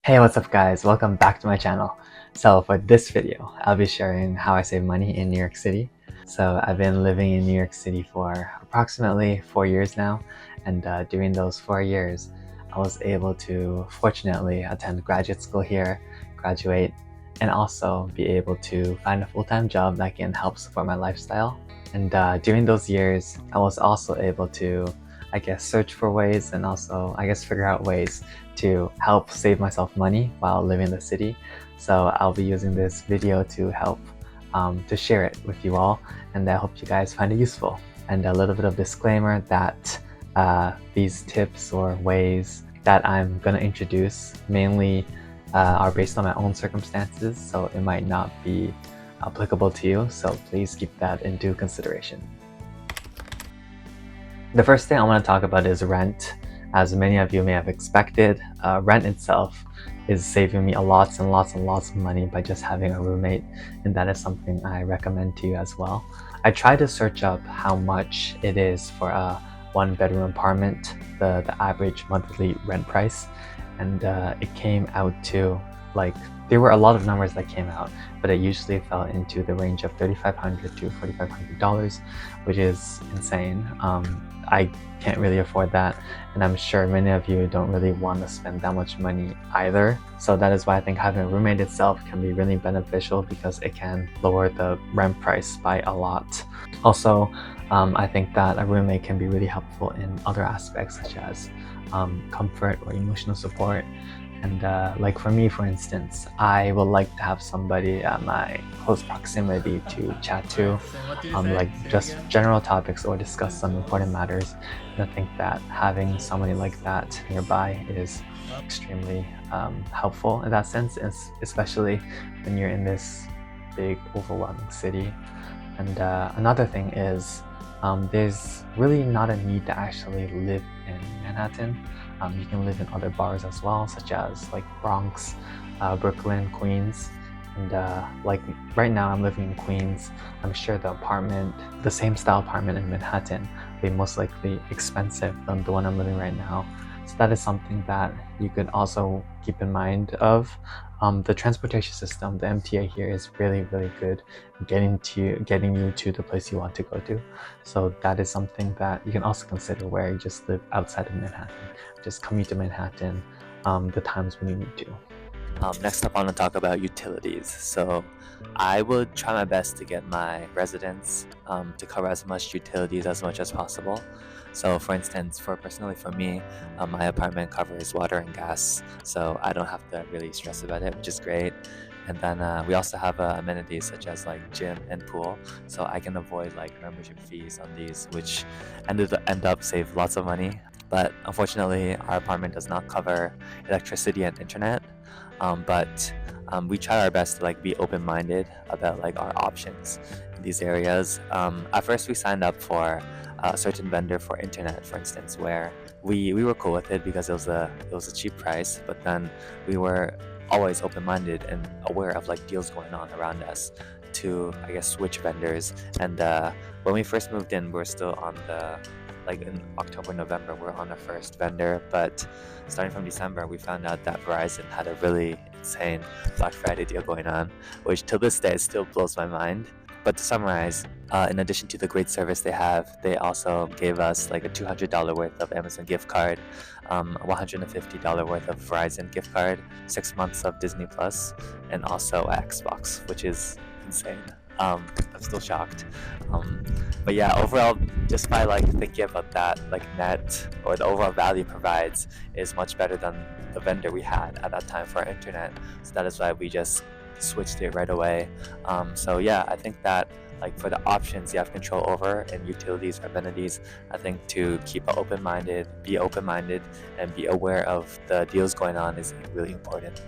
Hey, what's up guys? Welcome back to my channel. So for this video, I'll be sharing how I save money in New York City. So I've been living in New York City for approximately 4 years now, and during those 4 years, I was able to fortunately attend graduate school here, graduate, and also be able to find a full-time job that can help support my lifestyle. And during those years, I was also able to, search for ways and also, figure out ways to help save myself money while living in the city. So I'll be using this video to help to share it with you all, and I hope you guys find it useful. And a little bit of disclaimer that these tips or ways that I'm gonna introduce mainly are based on my own circumstances, so it might not be applicable to you, so please keep that into consideration. The first thing I want to talk about is rent. As many of you may have expected, rent itself is saving me lots and lots of money by just having a roommate, and that is something I recommend to you as well. I tried to search up how much it is for a one-bedroom apartment, the average monthly rent price, and it came out to there were a lot of numbers that came out, but it usually fell into the range of $3,500 to $4,500, which is insane. I can't really afford that, and I'm sure many of you don't really want to spend that much money either. So that is why I think having a roommate itself can be really beneficial, because it can lower the rent price by a lot. Also, I think that a roommate can be really helpful in other aspects, such as comfort or emotional support. And like for me, for instance, I would like to have somebody at my close proximity to chat to, like just general topics or discuss some important matters. And I think that having somebody like that nearby is extremely helpful in that sense, especially when you're in this big, overwhelming city. And another thing is, there's really not a need to actually live in Manhattan. You can live in other boroughs as well, such as like Bronx, Brooklyn, Queens. And like right now I'm living in Queens. I'm sure the same style apartment in Manhattan will be most likely expensive than the one I'm living right now. So that is something that you could also keep in mind of. The transportation system, the MTA here, is really good getting you to the place you want to go to. So that is something that you can also consider, where you just live outside of Manhattan. Just commute to Manhattan the times when you need to. Next up, I want to talk about utilities. So I would try my best to get my residence to cover as much utilities as much as possible. So for instance, personally for me, my apartment covers water and gas, so I don't have to really stress about it, which is great. And then we also have amenities such as like gym and pool, so I can avoid like membership fees on these, which end up save lots of money. But unfortunately, our apartment does not cover electricity and internet. But we try our best to like be open-minded about like our options in these areas. At first, we signed up for a certain vendor for internet, for instance, where we were cool with it because it was a cheap price. But then we were always open-minded and aware of like deals going on around us to switch vendors. And when we first moved in, we're still on in October, November, we're on our first vendor, but starting from December, we found out that Verizon had a really insane Black Friday deal going on, which to this day still blows my mind. But to summarize, in addition to the great service they have, they also gave us like a $200 worth of Amazon gift card, $150 worth of Verizon gift card, 6 months of Disney Plus, and also Xbox, which is insane. I'm still shocked. But yeah, overall, just by like thinking about that, like net or the overall value provides is much better than the vendor we had at that time for our internet. So that is why we just switched it right away. So yeah, I think that like for the options you have control over and utilities or amenities, I think to keep be open-minded and be aware of the deals going on is really important.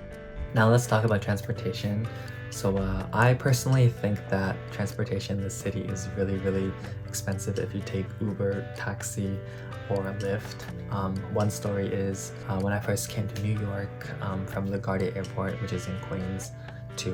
Now let's talk about transportation. So I personally think that transportation in the city is really expensive if you take Uber, taxi, or Lyft. One story is when I first came to New York from LaGuardia Airport, which is in Queens, to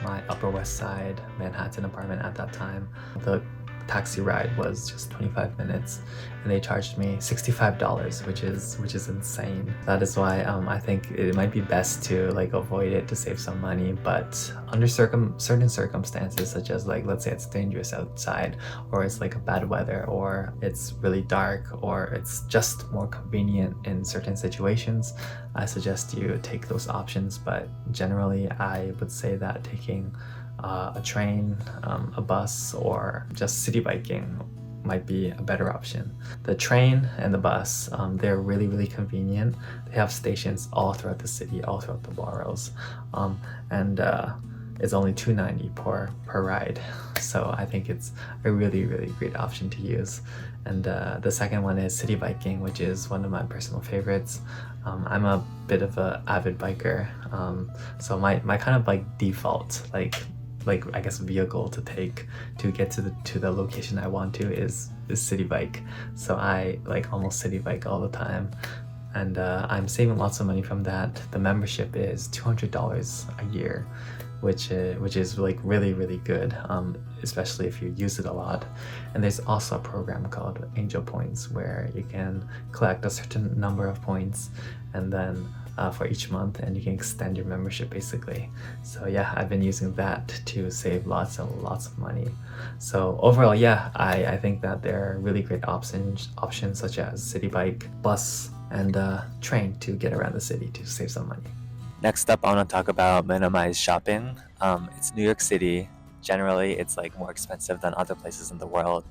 my Upper West Side Manhattan apartment at that time. The taxi ride was just 25 minutes, and they charged me $65, which is insane. That is why I think it might be best to like avoid it to save some money. But under certain circumstances, such as like let's say it's dangerous outside, or it's like a bad weather, or it's really dark, or it's just more convenient in certain situations, I suggest you take those options. But generally, I would say that taking a train, a bus, or just city biking might be a better option. The train and the bus, they're really convenient. They have stations all throughout the city, all throughout the boroughs, and it's only $2.90 per ride. So I think it's a really great option to use. And the second one is city biking, which is one of my personal favorites. I'm a bit of an avid biker, so my kind of like default like I guess vehicle to take to get to the location I want to is city bike. So I like almost city bike all the time, and I'm saving lots of money from that. The membership is $200 a year, which is like really good, especially if you use it a lot. And there's also a program called Angel Points where you can collect a certain number of points, and then for each month, and you can extend your membership basically. So yeah, I've been using that to save lots and lots of money. So overall, yeah, I think that there are really great options such as city bike, bus, and train to get around the city to save some money. Next up, I want to talk about minimize shopping. It's New York City. Generally, it's like more expensive than other places in the world.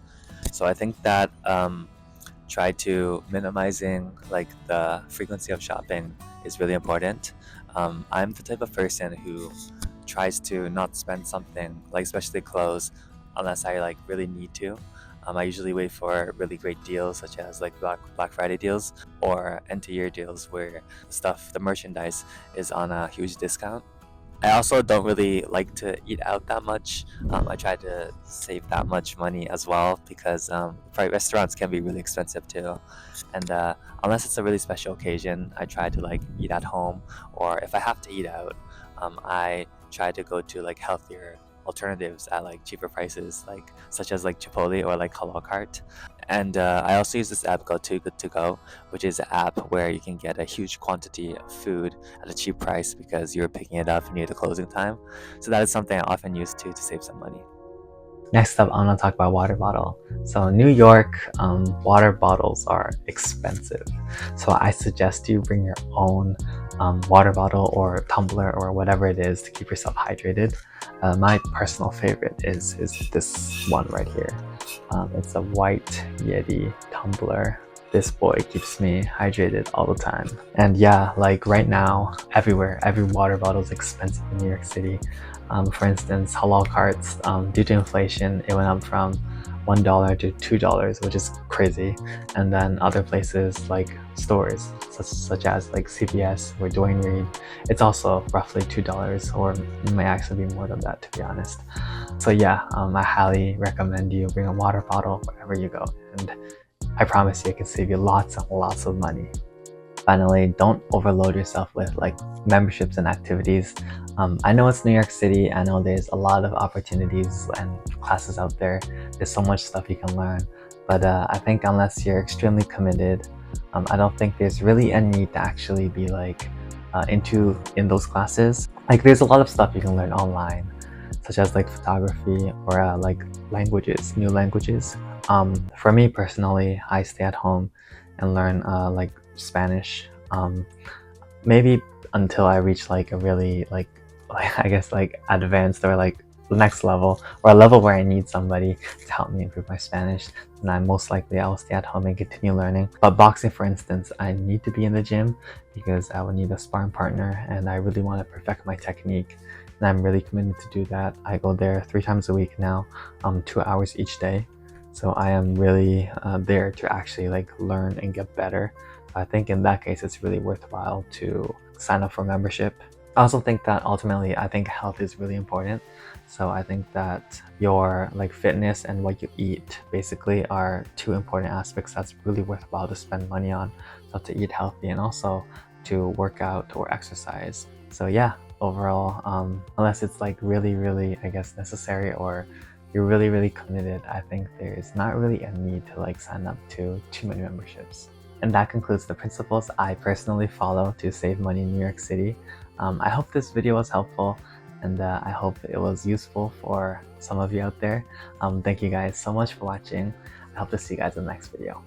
So I think that try to minimizing like the frequency of shopping is really important. I'm the type of person who tries to not spend something, like especially clothes, unless I like really need to. I usually wait for really great deals, such as like Black Friday deals or end of year deals, where the merchandise is on a huge discount. I also don't really like to eat out that much. I try to save that much money as well because restaurants can be really expensive too. And unless it's a really special occasion, I try to like eat at home, or if I have to eat out, I try to go to like healthier alternatives at like cheaper prices, like such as like Chipotle or like Halal Cart. And I also use this app called Too Good To Go, which is an app where you can get a huge quantity of food at a cheap price because you're picking it up near the closing time. So that is something I often use to save some money. Next up, I'm gonna talk about water bottle. So in New York, water bottles are expensive. So I suggest you bring your own water bottle or tumbler or whatever it is to keep yourself hydrated. My personal favorite is this one right here. It's a white Yeti tumbler. This boy keeps me hydrated all the time. And yeah, like right now, everywhere, every water bottle is expensive in New York City. For instance, halal carts, due to inflation, it went up from $1 to $2, which is crazy. And then other places like stores, such as like CVS or Dwayne Reed, it's also roughly $2, or it may actually be more than that, to be honest. So yeah, I highly recommend you bring a water bottle wherever you go, and I promise you it can save you lots and lots of money. Finally, don't overload yourself with like memberships and activities. I know it's New York City. I know there's a lot of opportunities and classes out there. There's so much stuff you can learn. But I think unless you're extremely committed, I don't think there's really a need to actually be like in those classes. Like there's a lot of stuff you can learn online, such as like photography or like languages, new languages. For me personally, I stay at home and learn like Spanish, maybe until I reach like a really like I guess like advanced or like the next level, or a level where I need somebody to help me improve my Spanish. And I most likely I will stay at home and continue learning. But boxing, for instance, I need to be in the gym because I will need a sparring partner, and I really want to perfect my technique, and I'm really committed to do that. I go there 3 times a week now, 2 hours each day. So I am really there to actually like learn and get better. I think in that case, it's really worthwhile to sign up for membership. I also think that ultimately, I think health is really important. So I think that your like fitness and what you eat basically are 2 important aspects that's really worthwhile to spend money on. So to eat healthy and also to work out or exercise. So yeah, overall, unless it's like really, I guess necessary, or you're really, really committed, I think there's not really a need to like sign up to too many memberships. And that concludes the principles I personally follow to save money in New York City. I hope this video was helpful, and I hope it was useful for some of you out there. Thank you guys so much for watching. I hope to see you guys in the next video.